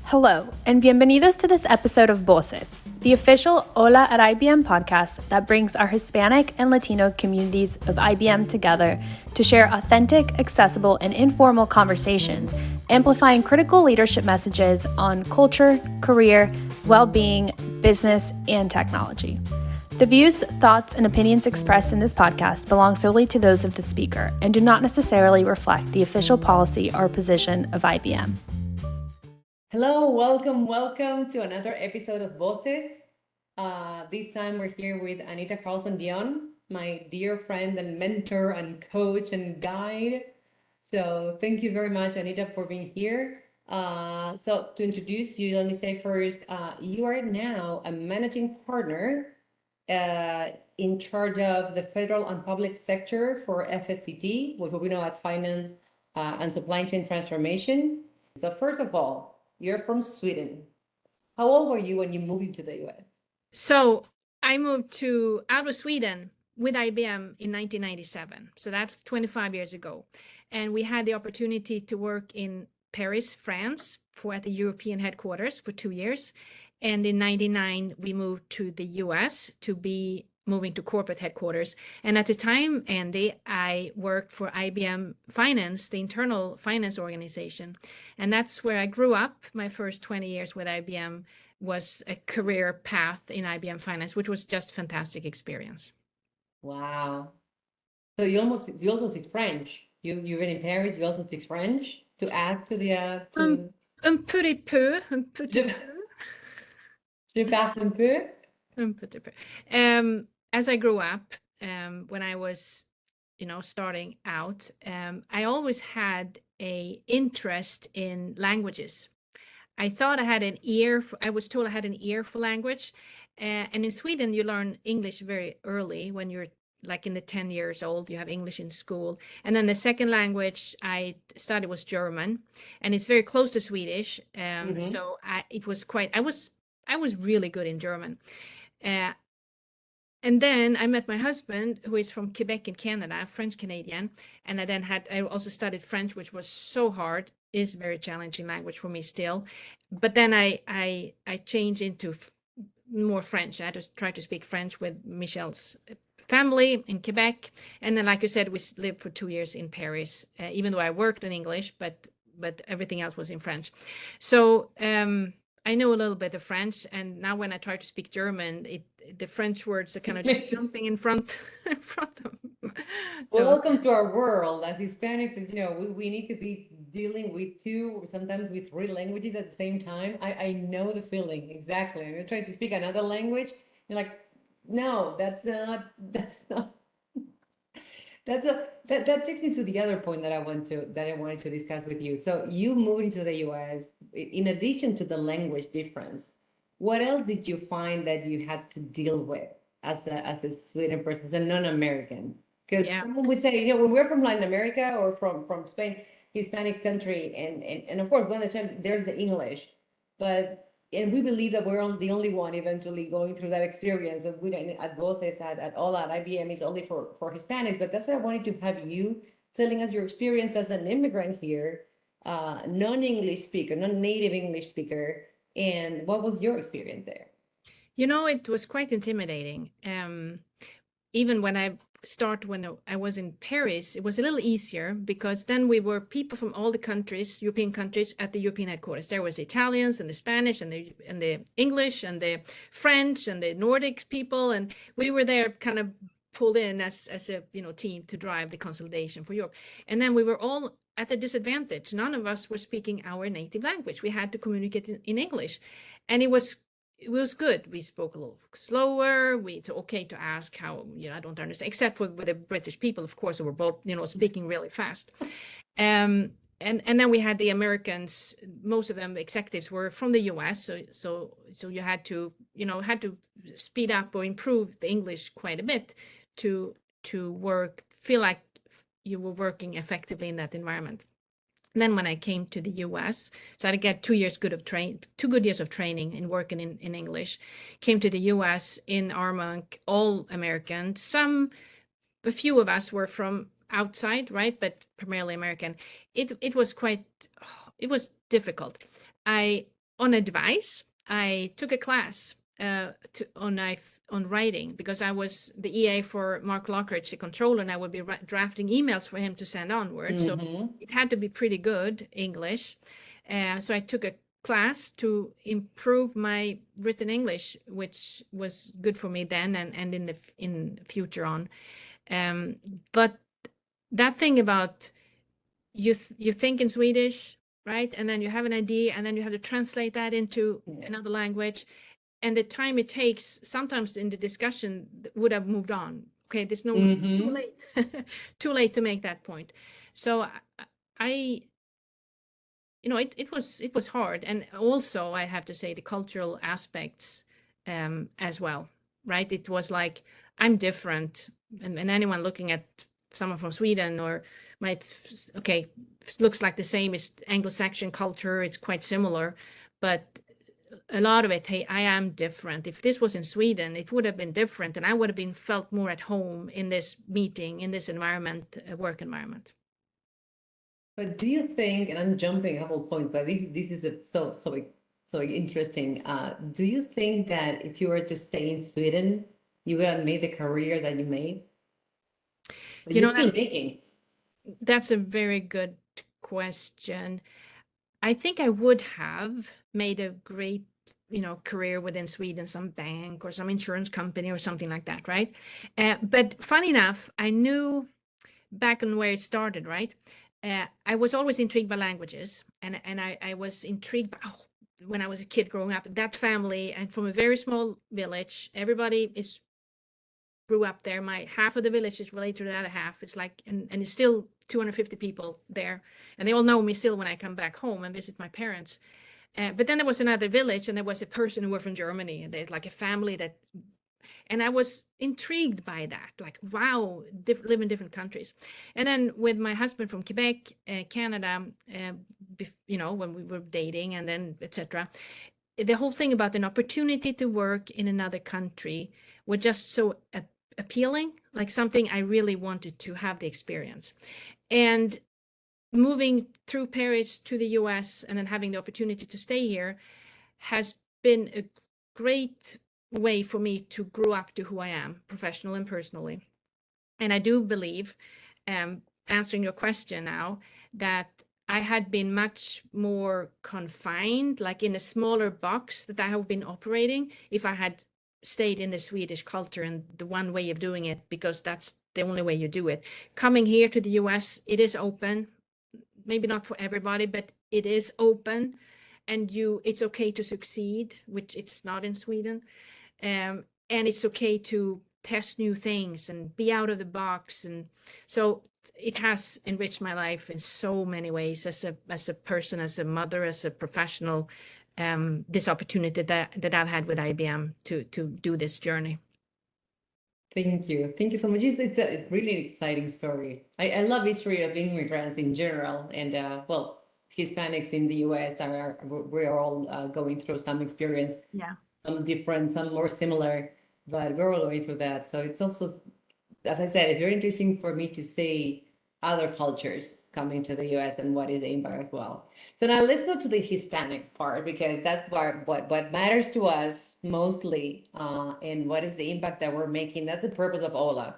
Hello, and bienvenidos to this episode of Voces, the official Hola at IBM podcast that brings our Hispanic and Latino communities of IBM together to share authentic, accessible, and informal conversations, amplifying critical leadership messages on culture, career, well-being, business, and technology. The views, thoughts, and opinions expressed in this podcast belong solely to those of the speaker and do not necessarily reflect the official policy or position of IBM. Hello, welcome to another episode of Voces. This time we're here with Anita Karlsson-Dion, my dear friend and mentor and coach and guide. So thank you very much, Anita, for being here. So to introduce you, let me say first, you are now a managing partner in charge of the federal and public sector for FSCT, which we know as Finance and Supply Chain Transformation. So first of all, you're from Sweden. How old were you when you moved into the US? So I moved out of Sweden with IBM in 1997. So that's 25 years ago. And we had the opportunity to work in Paris, France, at the European headquarters for 2 years. And in 99, we moved to the US to be moving to corporate headquarters. And at the time, Andy, I worked for IBM Finance, the internal finance organization. And that's where I grew up. My first 20 years with IBM was a career path in IBM Finance, which was just a fantastic experience. Wow. So you also speak French. You've been in Paris, you also speak French to add to the Un petit peu, un petit peu. Je parle un peu. Un petit peu. As I grew up, when I was, starting out, I always had a interest in languages. I thought I had an ear. I was told I had an ear for language, and in Sweden you learn English very early. When you're like in the 10 years old, you have English in school, and then the second language I studied was German, and it's very close to Swedish. So I was really good in German. And then I met my husband, who is from Quebec in Canada, French Canadian. And I also studied French, which was so hard, is very challenging language for me still. But then I changed into more French. I had to try to speak French with Michelle's family in Quebec. And then, like you said, we lived for 2 years in Paris, even though I worked in English, but everything else was in French. So I know a little bit of French, and now when I try to speak German, the French words are kind of just jumping in front of them. Welcome to our world. As Hispanics, we need to be dealing with two or sometimes with three languages at the same time. I know the feeling exactly. You're trying to speak another language, you're like, no, that's not. That takes me to the other point that I wanted to discuss with you. So you moved into the US. In addition to the language difference, what else did you find that you had to deal with as a Sweden person, as a non-American? Because someone would say, when we're from Latin America or from Spain, Hispanic country, and of course, when there's the English, and we believe that we're the only one eventually going through that experience. And we don't, at Voces, at all at IBM is only for Hispanics, but that's why I wanted to have you telling us your experience as an immigrant here, non-English speaker, non-native English speaker, and what was your experience there? It was quite intimidating. Even when I was in Paris, it was a little easier because then we were people from all the countries, European countries, at the European headquarters. There was the Italians and the Spanish and the English and the French and the Nordic people, and we were there kind of pulled in as a team to drive the consolidation for Europe. And then we were all at a disadvantage. None of us were speaking our native language. We had to communicate in English, and it was good. We spoke a little slower. It's okay to ask how, I don't understand, except for with the British people, of course, who were both, speaking really fast. And then we had the Americans. Most of them executives were from the US. So you had to speed up or improve the English quite a bit to feel like you were working effectively in that environment. Then when I came to the US, so I got 2 years good of training in working in English. Came to the US in Armonk, all American. A few of us were from outside, right? But primarily American. It was difficult. I on advice, I took a class on writing, because I was the EA for Mark Lockridge, the controller, and I would be drafting emails for him to send onward. So it had to be pretty good English. So I took a class to improve my written English, which was good for me then and in the future on. But that thing about you think in Swedish, right? And then you have an idea, and then you have to translate that into another language. And the time it takes, sometimes in the discussion, would have moved on. Okay, it's too late, too late to make that point. So I it was hard. And also, I have to say, the cultural aspects as well, right? It was like, I'm different, and anyone looking at someone from Sweden or looks like the same as Anglo-Saxon culture, it's quite similar, but a lot of it, hey, I am different. If this was in Sweden, it would have been different, and I would have been felt more at home in this meeting, in this environment, work environment. But do you think, and I'm jumping a couple points, but this is so interesting. Do you think that if you were to stay in Sweden, you would have made the career that you made? You're still making. That's a very good question. I think I would have made a great, career within Sweden, some bank or some insurance company or something like that, right? But funny enough, I knew back on where it started, right? I was always intrigued by languages, and I was intrigued by, when I was a kid growing up, that family, and from a very small village, everybody grew up there. My half of the village is related to the other half. It's like, and it's still 250 people there, and they all know me still when I come back home and visit my parents. But then there was another village, and there was a person who were from Germany, and there's like a family that, and I was intrigued by that, like, wow, live in different countries. And then with my husband from Quebec, Canada, when we were dating, and then etc., the whole thing about an opportunity to work in another country was just so appealing, like something I really wanted to have the experience. And moving through Paris to the US and then having the opportunity to stay here has been a great way for me to grow up to who I am, professional and personally. And I do believe, answering your question now, that I had been much more confined, like in a smaller box that I have been operating, if I had stayed in the Swedish culture and the one way of doing it, because that's the only way you do it. Coming here to the US, it is open, maybe not for everybody, but it is open, and it's okay to succeed, which it's not in Sweden. And it's okay to test new things and be out of the box. And so it has enriched my life in so many ways, as a person, as a mother, as a professional, this opportunity that I've had with IBM to do this journey. Thank you. Thank you so much. It's a really exciting story. I love history of immigrants in general. And well, Hispanics in the US we're all going through some experience. Yeah. Some different, some more similar, but we're all going through that. So it's also, as I said, it's very interesting for me to see other cultures coming to the US and what is the impact as well. So now let's go to the Hispanic part, because that's what matters to us mostly, and what is the impact that we're making. That's the purpose of OLA.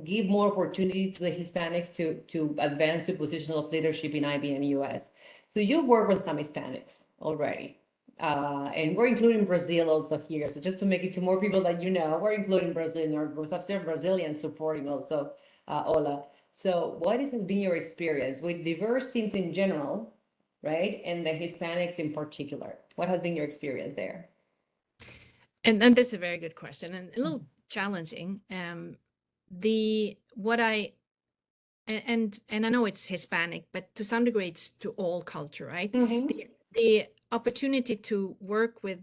Give more opportunity to the Hispanics to advance to positions of leadership in IBM US. So you work with some Hispanics already. And we're including Brazil also here. So just to make it to more people that we're including Brazil, and we have several Brazilians supporting also OLA. So what has been your experience with diverse teams in general, right? And the Hispanics in particular? What has been your experience there? And that's a very good question, and a little challenging. And I know it's Hispanic, but to some degree it's to all culture, right? The opportunity to work with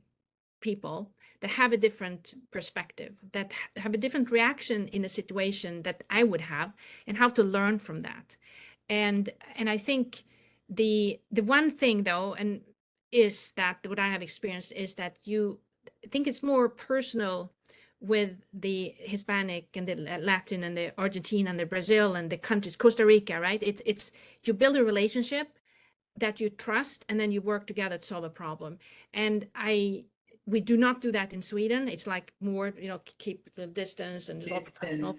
people that have a different perspective, that have a different reaction in a situation that I would have, and how to learn from that. And I think the one thing though, and is that what I have experienced, is that I think it's more personal with the Hispanic and the Latin and the Argentina and the Brazil and the countries, Costa Rica, right? It's you build a relationship that you trust, and then you work together to solve a problem. And we do not do that in Sweden. It's like more, keep the distance and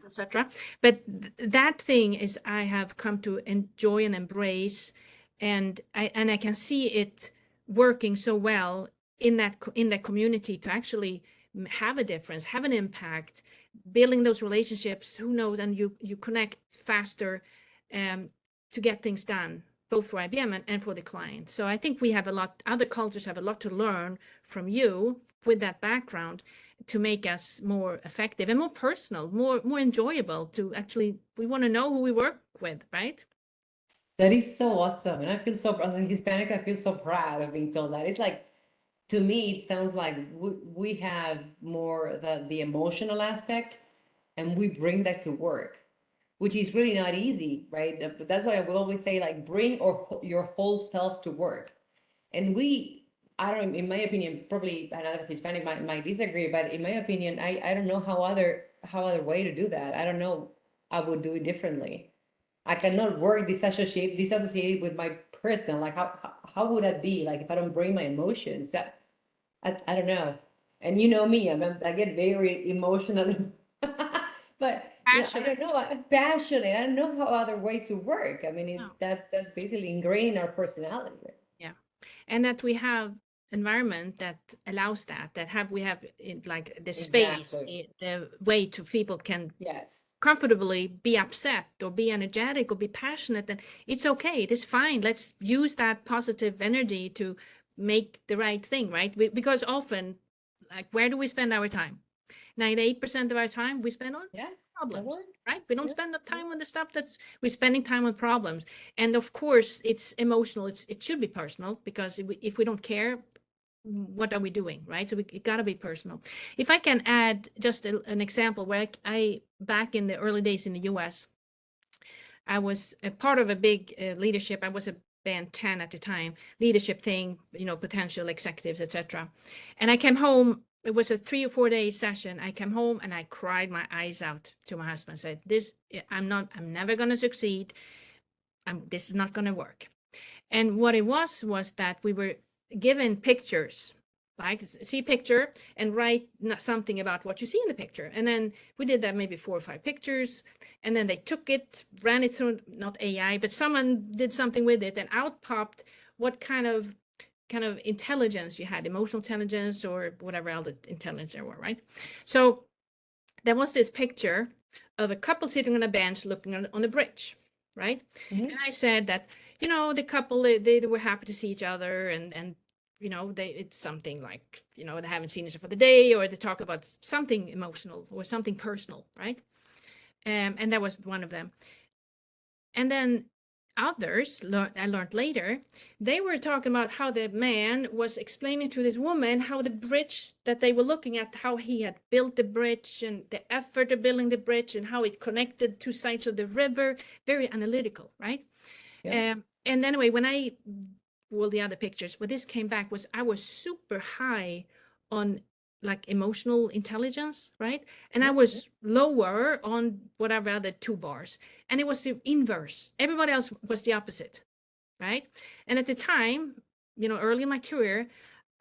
etc. But that thing is, I have come to enjoy and embrace, and I can see it working so well in that community to actually have a difference, have an impact, building those relationships. Who knows? And you connect faster to get things done, both for IBM and for the client. So I think other cultures have a lot to learn from you with that background to make us more effective and more personal, more enjoyable to actually, we want to know who we work with, right? That is so awesome. And I feel so, as a Hispanic, I feel so proud of being told that. It's like, to me, it sounds like we have more the emotional aspect, and we bring that to work, which is really not easy, right? That's why I will always say, like, bring your whole self to work. And I don't, in my opinion, probably another Hispanic might disagree, but in my opinion, I don't know how other way to do that. I don't know. I would do it differently. I cannot work disassociated with my person. Like, how would that be? Like, if I don't bring my emotions, I don't know. And you know me, I get very emotional, but I don't know. I'm passionate. I don't know how other way to work. I mean, that's basically ingrained in our personality. Yeah, and that we have environment that allows we have like the space, the way to people can comfortably be upset or be energetic or be passionate, and it's okay. It is fine. Let's use that positive energy to make the right thing, right? Because often, like, where do we spend our time? 98% of our time we spend on problems, right? We don't spend the time on the stuff we're spending time on problems. And of course, it's emotional. It should be personal, because if we don't care, what are we doing, right? So it got to be personal. If I can add just an example where I back in the early days in the US, I was a part of a big leadership. I was a band 10 at the time, leadership thing, potential executives, etc. And I came home. It was a 3 or 4 day session. I came home and I cried my eyes out to my husband. Said, I'm never going to succeed. This is not going to work. And what it was that we were given pictures, like see a picture and write something about what you see in the picture. And then we did that, maybe 4 or 5 pictures. And then they took it, ran it through, not AI, but someone did something with it, and out popped what kind of intelligence you had, emotional intelligence or whatever other intelligence there were, right? So there was this picture of a couple sitting on a bench looking on a bridge, right? Mm-hmm. And I said that, the couple, they were happy to see each other, and it's something like, they haven't seen each other for the day, or they talk about something emotional or something personal, right? And that was one of them. And then others, I learned later, they were talking about how the man was explaining to this woman how the bridge that they were looking at, how he had built the bridge and the effort of building the bridge and how it connected 2 sides of the river. Very analytical, right? Yeah. And anyway, when all the other pictures, what this came back was I was super high on like emotional intelligence, right? And I was lower on whatever other 2 bars. And it was the inverse. Everybody else was the opposite, right? And at the time, early in my career,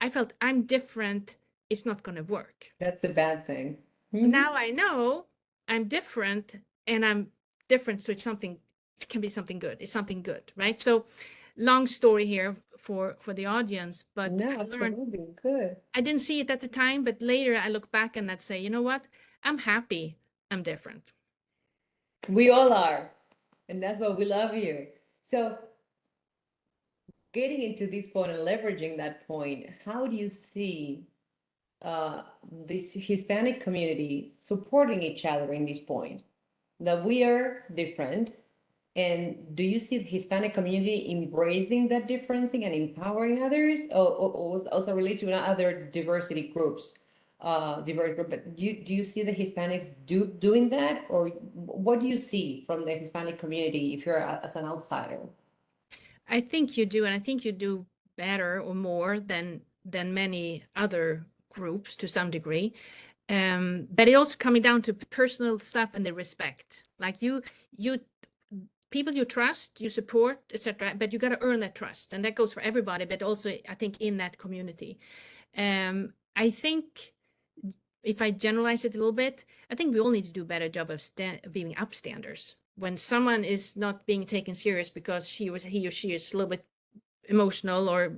I felt I'm different. It's not going to work. That's a bad thing. Mm-hmm. Now I know I'm different, and I'm different. So it can be something good. It's something good, right? So long story here for the audience, but no, absolutely good. I didn't see it at the time, but later I look back and I'd say, you know what? I'm happy. I'm different. We all are. And that's why we love you. So getting into this point and leveraging that point, how do you see this Hispanic community supporting each other in this point? That we are different. And do you see the Hispanic community embracing that differencing and empowering others, or also relate to other diversity groups? Diverse group, but do you see the Hispanics doing that, or what do you see from the Hispanic community if you're as an outsider? I think you do, and I think you do better or more than many other groups to some degree. But it also coming down to personal stuff and the respect. Like you people you trust, you support, etc. But you got to earn that trust, and that goes for everybody, but also I think in that community. I think if I generalize it a little bit, I think we all need to do a better job of being upstanders. When someone is not being taken serious because he or she is a little bit emotional, or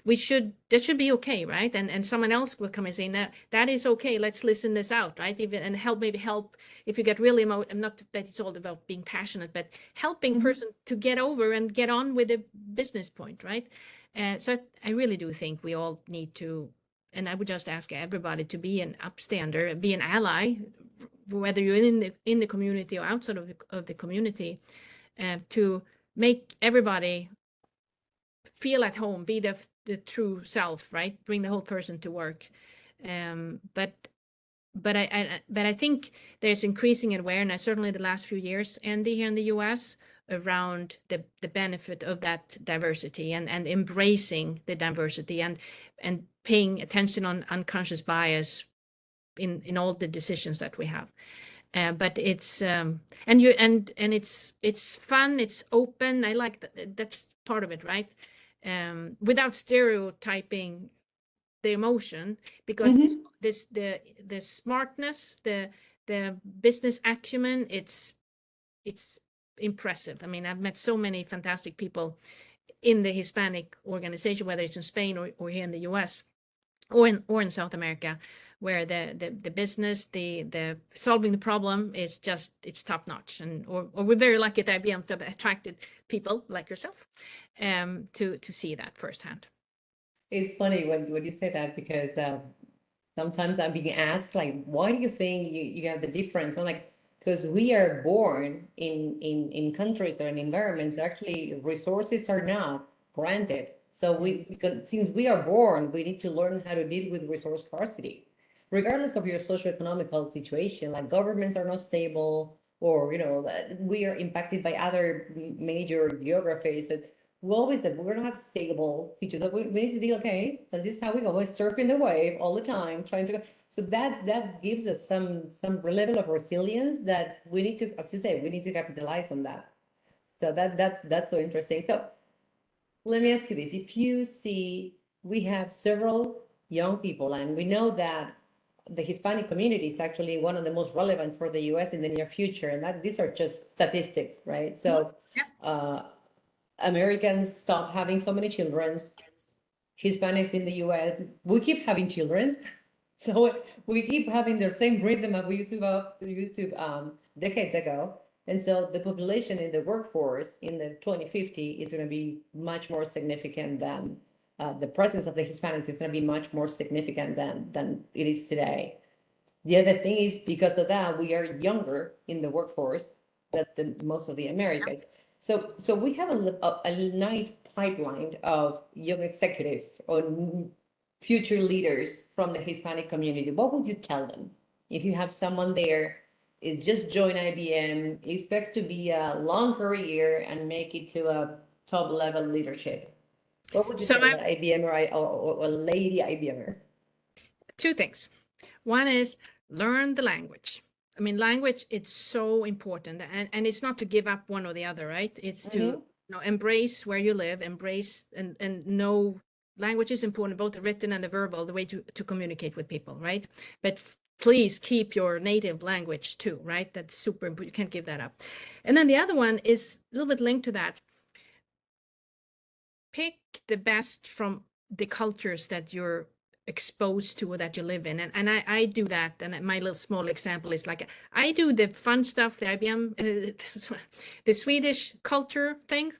that should be okay, right? And someone else will come and say, that is okay, let's listen this out, right? Even and maybe help if you get really not that it's all about being passionate, but helping person to get over and get on with the business point, right? So I really do think we all need to, and I would just ask everybody to be an upstander, be an ally, whether you're in the community or outside of the community, to make everybody feel at home, be the true self, right? Bring the whole person to work. But I think there's increasing awareness, certainly the last few years, Andy, here in the US, around the benefit of that diversity and embracing the diversity and paying attention on unconscious bias in all the decisions that we have. But it's and it's fun, it's open. I like that. That's part of it, right? Without stereotyping the emotion, because the smartness, the business acumen, it's impressive. I mean, I've met so many fantastic people in the Hispanic organization, whether it's in Spain or here in the US or in South America, where the business, the solving the problem is just, it's top notch. And or we're very lucky at IBM to have attracted people like yourself to see that firsthand. It's funny when you say that, because sometimes I'm being asked, like, why do you think you have the difference? I'm like, because we are born in countries or in environments that actually resources are not granted. So since we are born, we need to learn how to deal with resource scarcity, regardless of your socioeconomical situation. Like, governments are not stable, or we are impacted by other major geographies. And we always said we're not stable teachers. We need to be okay. This is how we go. We're surfing the wave all the time, trying to go. So that gives us some level of resilience that we need to, as you say, we need to capitalize on that. So that's so interesting. So let me ask you this: if you see, we have several young people, and we know that the Hispanic community is actually one of the most relevant for the U.S. in the near future, and that these are just statistics, right? So. Yeah. Americans stop having so many children. Hispanics in the US, we keep having children. So we keep having the same rhythm as we used to decades ago. And so the population in the workforce in the 2050 is going to be much more significant than the presence of the Hispanics is going to be much more significant than it is today. The other thing is, because of that, we are younger in the workforce than most of the Americans. So we have a nice pipeline of young executives or future leaders from the Hispanic community. What would you tell them if you have someone there is just joined IBM, expects to be a long career and make it to a top level leadership? What would you tell an IBMer or a lady IBMer? Two things. One is learn the language. I mean, language, it's so important, and it's not to give up one or the other, right? It's to embrace where you live, embrace and know language is important, both the written and the verbal, the way to communicate with people, right? But please keep your native language too, right? That's super important. You can't give that up. And then the other one is a little bit linked to that. Pick the best from the cultures that you're exposed to or that you live in, and I do that. And my little small example is, like, I do the fun stuff, the IBM the Swedish culture things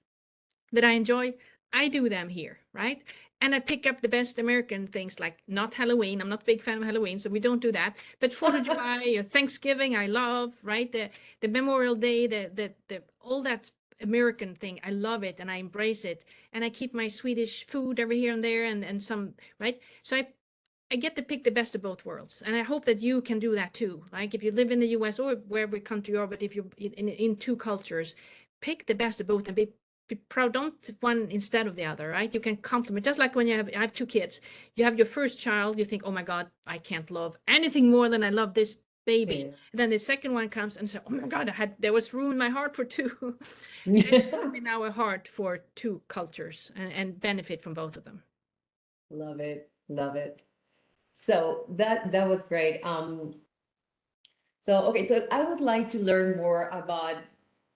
that I enjoy, I do them here, right? And I pick up the best American things, like not Halloween. I'm not a big fan of Halloween, so we don't do that. But 4th of July or Thanksgiving, I love, right? The Memorial Day, the all that American thing, I love it and I embrace it. And I keep my Swedish food every here and there, and some, right? So I get to pick the best of both worlds. And I hope that you can do that too. Like, if you live in the US or wherever country you are, but if you're in two cultures, pick the best of both and be proud. Don't one instead of the other, right? You can complement. Just like when I have two kids, you have your first child, you think, oh my God, I can't love anything more than I love this baby. Yeah. And then the second one comes and say, oh my God, there was room in my heart for two. It's given me now a heart for two cultures and benefit from both of them. Love it. Love it. So that was great. So okay, so I would like to learn more about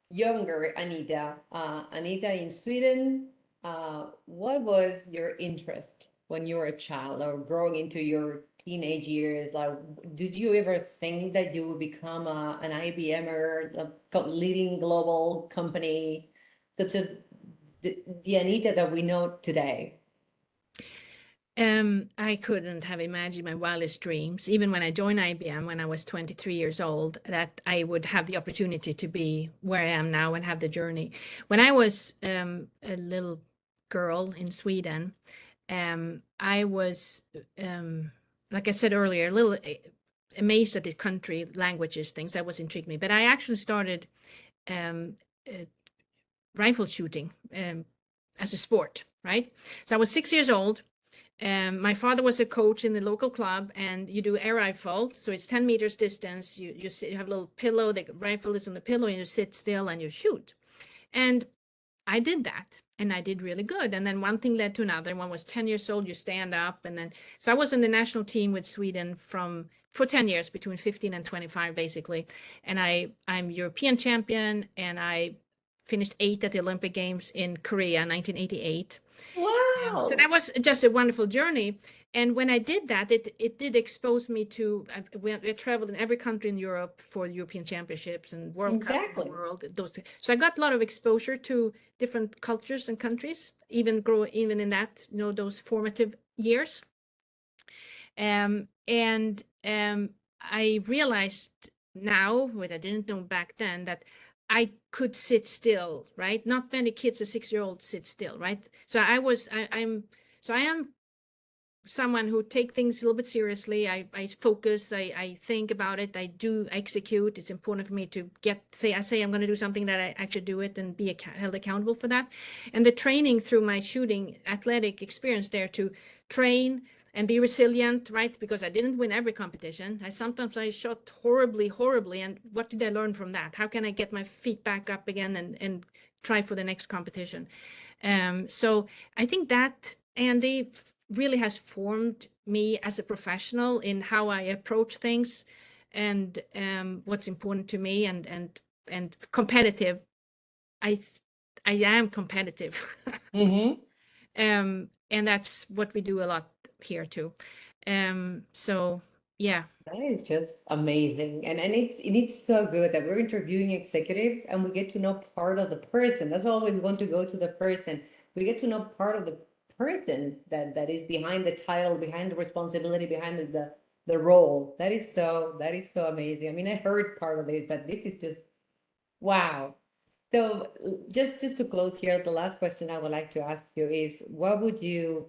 younger Anita. Anita in Sweden, what was your interest when you were a child or growing into your teenage years? Like, did you ever think that you would become an IBMer, leading global company, such as the Anita that we know today? I couldn't have imagined my wildest dreams, even when I joined IBM when I was 23 years old, that I would have the opportunity to be where I am now and have the journey. When I was a little girl in Sweden, I was, like I said earlier, a little amazed at the country, languages, things that was intrigued me. But I actually started um, uh, rifle shooting as a sport, right? So I was 6 years old. My father was a coach in the local club, and you do air rifle. So it's 10 meters distance. You have a little pillow. The rifle is on the pillow, and you sit still and you shoot. And I did that, and I did really good. And then one thing led to another. When I was 10 years old, you stand up, and then so I was in the national team with Sweden for 10 years, between 15 and 25, basically. And I'm European champion, and I finished 8th at the Olympic Games in Korea, 1988. So Wow. that was just a wonderful journey. And when I did that, it did expose me to, I traveled in every country in Europe for European Championships and World Cup in the Exactly. world, those things. So I got a lot of exposure to different cultures and countries, even in that, those formative years. And I realized now, what I didn't know back then, that I could sit still, right? Not many kids, a 6-year-old, sit still, right? So I am someone who take things a little bit seriously. I focus, I think about it, I do execute. It's important for me to I say I'm going to do something, that I actually do it and be held accountable for that. And the training through my shooting athletic experience there to train and be resilient, right? Because I didn't win every competition. Sometimes I shot horribly. And what did I learn from that? How can I get my feet back up again and try for the next competition? So I think that, Andy, really has formed me as a professional in how I approach things, and what's important to me, and competitive. I am competitive. Mm-hmm. And that's what we do a lot here too. So yeah. That is just amazing. And it's so good that we're interviewing executives and we get to know part of the person. That's why I always want to go to the person. We get to know part of the person that is behind the title, behind the responsibility, behind the role. That is so amazing. I mean, I heard part of this, but this is just wow. So just to close here, the last question I would like to ask you is what would you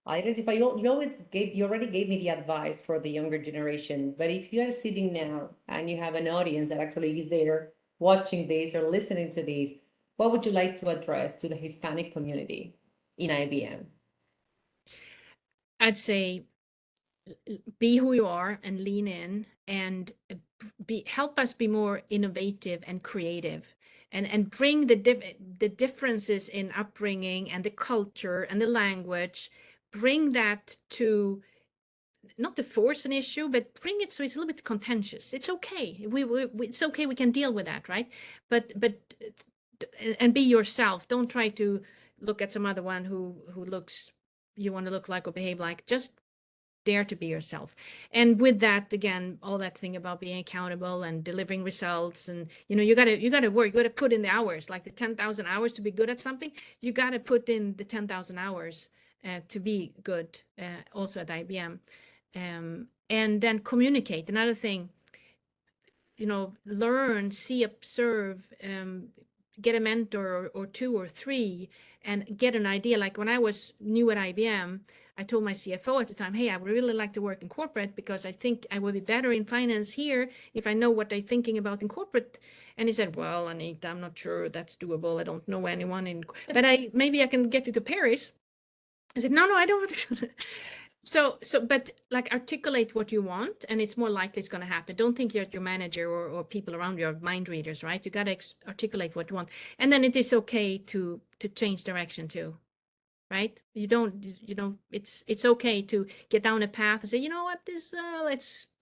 identify? You already gave me the advice for the younger generation, but if you are sitting now and you have an audience that actually is there watching this or listening to this, what would you like to address to the Hispanic community in IBM? I'd say be who you are and lean in, and help us be more innovative and creative, and bring the differences in upbringing and the culture and the language, bring that to, not to force an issue, but bring it so it's a little bit contentious. It's okay. It's okay. We can deal with that, right? But and be yourself. Don't try to look at some other one who looks, you want to look like or behave like. Just dare to be yourself. And with that, again, all that thing about being accountable and delivering results, and you gotta work, you gotta put in the hours, like the 10,000 hours to be good at something. You gotta put in the 10,000 hours to be good, also at IBM. And then communicate. Another thing, learn, see, observe, get a mentor or two or three, and get an idea. Like when I was new at IBM, I told my CFO at the time, hey, I would really like to work in corporate because I think I would be better in finance here if I know what they're thinking about in corporate. And he said, well, Anita, I'm not sure that's doable. I don't know anyone but maybe I can get you to Paris. I said, no, I don't. But like articulate what you want, and it's more likely it's going to happen. Don't think you're your manager or people around you are mind readers, right? You got to articulate what you want, and then it is okay to change direction too, right? You don't. It's okay to get down a path and say, you know what, this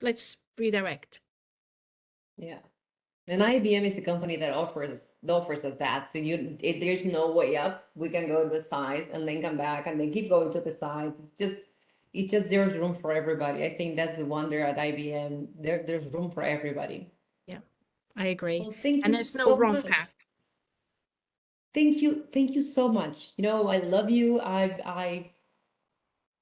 let's redirect. Yeah. And IBM is the company that offers us that. So there's no way up. We can go to the sides and then come back and then keep going to the sides. It's just there's room for everybody. I think that's the wonder at IBM. There's room for everybody. Yeah, I agree. Well, thank And you there's no so wrong much. path. Thank you so much. I love you.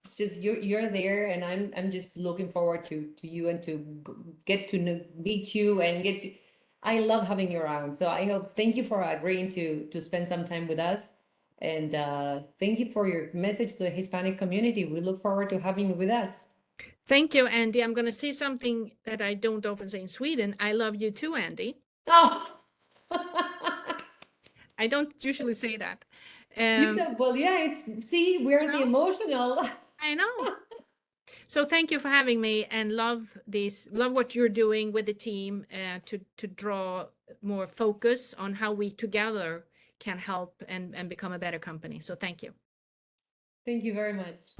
It's just you're there, and I'm just looking forward to you and to get to meet you and get to. I love having you around. So I hope. Thank you for agreeing to spend some time with us, and thank you for your message to the Hispanic community. We look forward to having you with us. Thank you, Andy. I'm going to say something that I don't often say in Sweden. I love you too, Andy. Oh. I don't usually say that. You said, well, yeah. See, we're the emotional. I know. So thank you for having me, and love what you're doing with the team to draw more focus on how we together can help and become a better company. So thank you. Thank you very much.